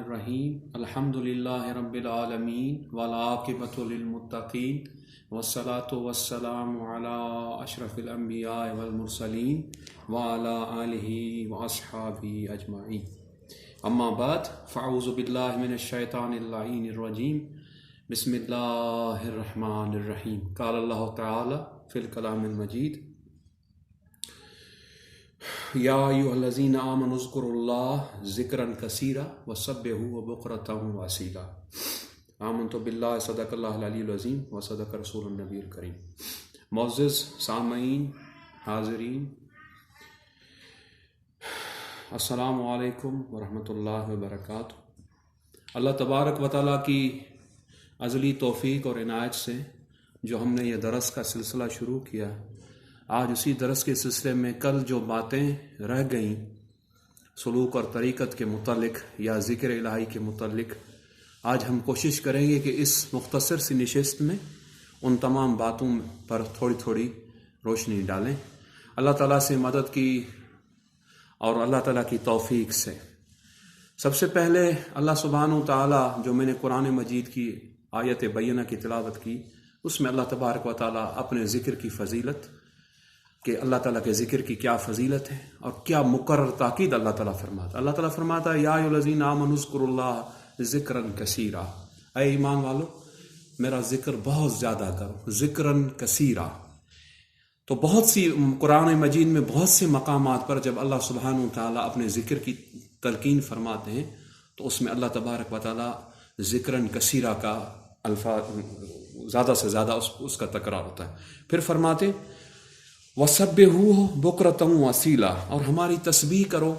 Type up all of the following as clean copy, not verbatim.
الرحیم الحمدللہ رب العالمین والعاقبۃ للمتقین والصلاۃ والسلام علی اشرف الانبیاء والمرسلین وعلی آلہ واصحابہ اجمعین اما بعد فاعوذ باللہ من الشیطان اللعین الرجیم بسم اللہ الرحمن الرحیم قال اللہ تعالی فی الکلام المجید یا ایھا الذین آمنوا اذکروا اللہ ذکرا کثیرا وسبحوہ بکرۃ واصیلا آمنت باللہ صدق اللہ العلی العظیم وصدق رسول النبی الکریم۔ معزز سامعین، حاضرین، السلام علیکم ورحمۃ اللہ وبرکاتہ۔ اللہ تبارک و تعالیٰ کی ازلی توفیق اور عنایت سے جو ہم نے یہ درس کا سلسلہ شروع کیا، آج اسی درس کے سلسلے میں کل جو باتیں رہ گئیں سلوک اور طریقت کے متعلق یا ذکر الہی کے متعلق، آج ہم کوشش کریں گے کہ اس مختصر سی نشست میں ان تمام باتوں پر تھوڑی تھوڑی روشنی ڈالیں، اللہ تعالیٰ سے مدد کی اور اللہ تعالیٰ کی توفیق سے۔ سب سے پہلے اللہ سبحانہ و تعالیٰ جو میں نے قرآن مجید کی آیت بینہ کی تلاوت کی، اس میں اللہ تبارک و تعالیٰ اپنے ذکر کی فضیلت کہ اللہ تعالیٰ کے ذکر کی کیا فضیلت ہے اور کیا مقرر تاکید اللہ تعالیٰ فرماتا ہے۔ اللہ تعالیٰ فرماتا ہے یا ایھا الذین آمنوا اذکروا اللہ ذکرا کثیرا، اے ایمان والو میرا ذکر بہت زیادہ کرو، ذکرا کثیرا۔ تو بہت سی قرآن مجید میں بہت سے مقامات پر جب اللہ سبحانہ وتعالیٰ اپنے ذکر کی تلقین فرماتے ہیں تو اس میں اللہ تبارک و تعالیٰ ذکرا کثیرا کا الفاظ زیادہ سے زیادہ اس کا تکرار ہوتا ہے۔ پھر فرماتے وَسَبِّحُوهُ بُكْرَةً وَأَصِيلًا، اور ہماری تسبیح کرو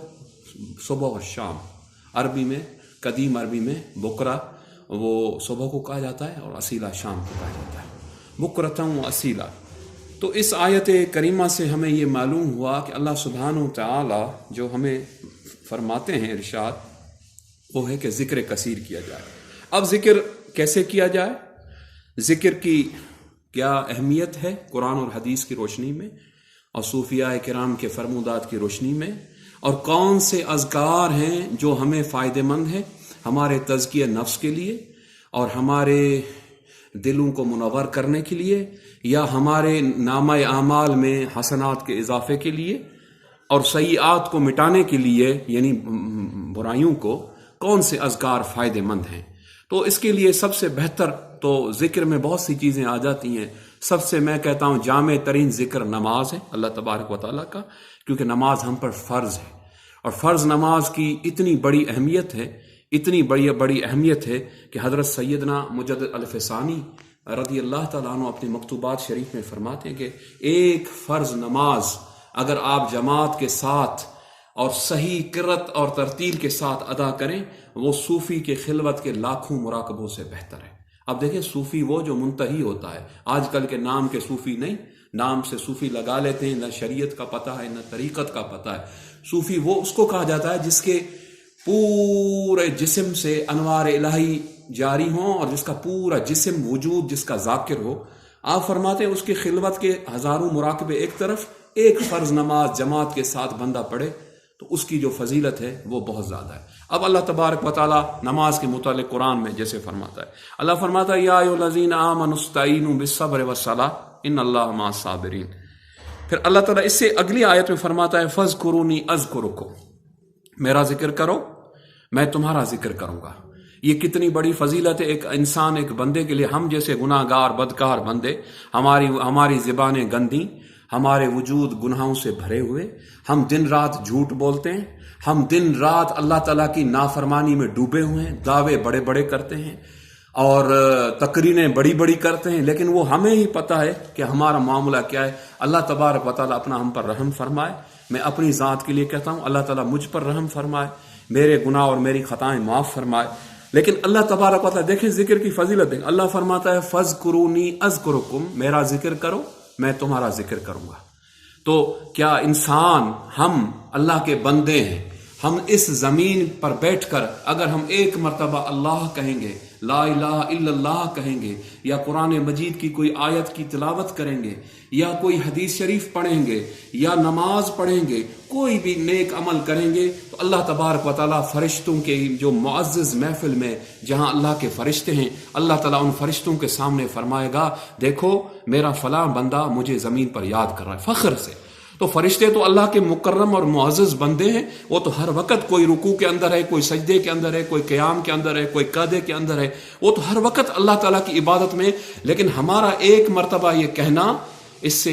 صبح اور شام۔ عربی میں، قدیم عربی میں بکرا وہ صبح کو کہا جاتا ہے اور اصیلا شام کو کہا جاتا ہے، بُكْرَةً وَأَصِيلًا۔ تو اس آیت کریمہ سے ہمیں یہ معلوم ہوا کہ اللہ سبحانہ وتعالی جو ہمیں فرماتے ہیں ارشاد، وہ ہے کہ ذکر کثیر کیا جائے۔ اب ذکر کیسے کیا جائے، ذکر کی کیا اہمیت ہے قرآن اور حدیث کی روشنی میں اور صوفیاء کرام کے فرمودات کی روشنی میں، اور کون سے اذکار ہیں جو ہمیں فائدہ مند ہیں ہمارے تزکیہ نفس کے لیے اور ہمارے دلوں کو منور کرنے کے لیے، یا ہمارے نامہ اعمال میں حسنات کے اضافے کے لیے اور سیئات کو مٹانے کے لیے، یعنی برائیوں کو، کون سے اذکار فائدہ مند ہیں۔ تو اس کے لیے سب سے بہتر تو ذکر میں بہت سی چیزیں آ جاتی ہیں، سب سے میں کہتا ہوں جامع ترین ذکر نماز ہے اللہ تبارک و تعالیٰ کا، کیونکہ نماز ہم پر فرض ہے، اور فرض نماز کی اتنی بڑی اہمیت ہے، اتنی بڑی اہمیت ہے کہ حضرت سیدنا مجدد الفسانی رضی اللہ تعالیٰ عنہ اپنی مکتوبات شریف میں فرماتے ہیں کہ ایک فرض نماز اگر آپ جماعت کے ساتھ اور صحیح قرت اور ترتیل کے ساتھ ادا کریں، وہ صوفی کے خلوت کے لاکھوں مراقبوں سے بہتر ہے۔ اب دیکھیں، صوفی وہ جو منتہی ہوتا ہے، آج کل کے نام کے صوفی نہیں، نام سے صوفی لگا لیتے ہیں، نہ شریعت کا پتہ ہے نہ طریقت کا پتہ ہے۔ صوفی وہ اس کو کہا جاتا ہے جس کے پورے جسم سے انوار الہی جاری ہوں اور جس کا پورا جسم وجود جس کا ذاکر ہو۔ آپ فرماتے ہیں اس کی خلوت کے ہزاروں مراقبے ایک طرف، ایک فرض نماز جماعت کے ساتھ بندہ پڑھے تو اس کی جو فضیلت ہے وہ بہت زیادہ ہے۔ اب اللہ تبارک و تعالیٰ نماز کے متعلق قرآن میں جیسے فرماتا ہے، اللہ فرماتا ہے یا ایھا الذین آمنوا استعینوا بالصبر والصلاۃ ان اللہ مع الصابرین۔ پھر اللہ تعالیٰ اس سے اگلی آیت میں فرماتا ہے فاذکرونی اذکرکم، میرا ذکر کرو میں تمہارا ذکر کروں گا۔ یہ کتنی بڑی فضیلت ہے ایک انسان، ایک بندے کے لیے۔ ہم جیسے گناہ گار بدکار بندے، ہماری زبانیں گندی، ہمارے وجود گناہوں سے بھرے ہوئے، ہم دن رات جھوٹ بولتے ہیں، ہم دن رات اللہ تعالیٰ کی نافرمانی میں ڈوبے ہوئے ہیں، دعوے بڑے بڑے کرتے ہیں اور تقریریں بڑی بڑی کرتے ہیں، لیکن وہ ہمیں ہی پتہ ہے کہ ہمارا معاملہ کیا ہے۔ اللہ تبارک و تعالیٰ اپنا ہم پر رحم فرمائے۔ میں اپنی ذات کے لیے کہتا ہوں اللہ تعالیٰ مجھ پر رحم فرمائے، میرے گناہ اور میری خطائیں معاف فرمائے۔ لیکن اللہ تبارک و تعالیٰ دیکھیں ذکر کی فضیلت دیکھیں، اللہ فرماتا ہے فاذکرونی اذکرکم، میرا ذکر کرو میں تمہارا ذکر کروں گا۔ تو کیا انسان، ہم اللہ کے بندے ہیں، ہم اس زمین پر بیٹھ کر اگر ہم ایک مرتبہ اللہ کہیں گے، لا الہ الا اللہ کہیں گے، یا قرآن مجید کی کوئی آیت کی تلاوت کریں گے، یا کوئی حدیث شریف پڑھیں گے، یا نماز پڑھیں گے، کوئی بھی نیک عمل کریں گے، تو اللہ تبارک و تعالیٰ فرشتوں کے جو معزز محفل میں جہاں اللہ کے فرشتے ہیں، اللہ تعالیٰ ان فرشتوں کے سامنے فرمائے گا، دیکھو میرا فلاں بندہ مجھے زمین پر یاد کر رہا ہے، فخر سے۔ تو فرشتے تو اللہ کے مکرم اور معزز بندے ہیں، وہ تو ہر وقت کوئی رکوع کے اندر ہے، کوئی سجدے کے اندر ہے، کوئی قیام کے اندر ہے، کوئی قعدے کے اندر ہے، وہ تو ہر وقت اللہ تعالیٰ کی عبادت میں۔ لیکن ہمارا ایک مرتبہ یہ کہنا، اس سے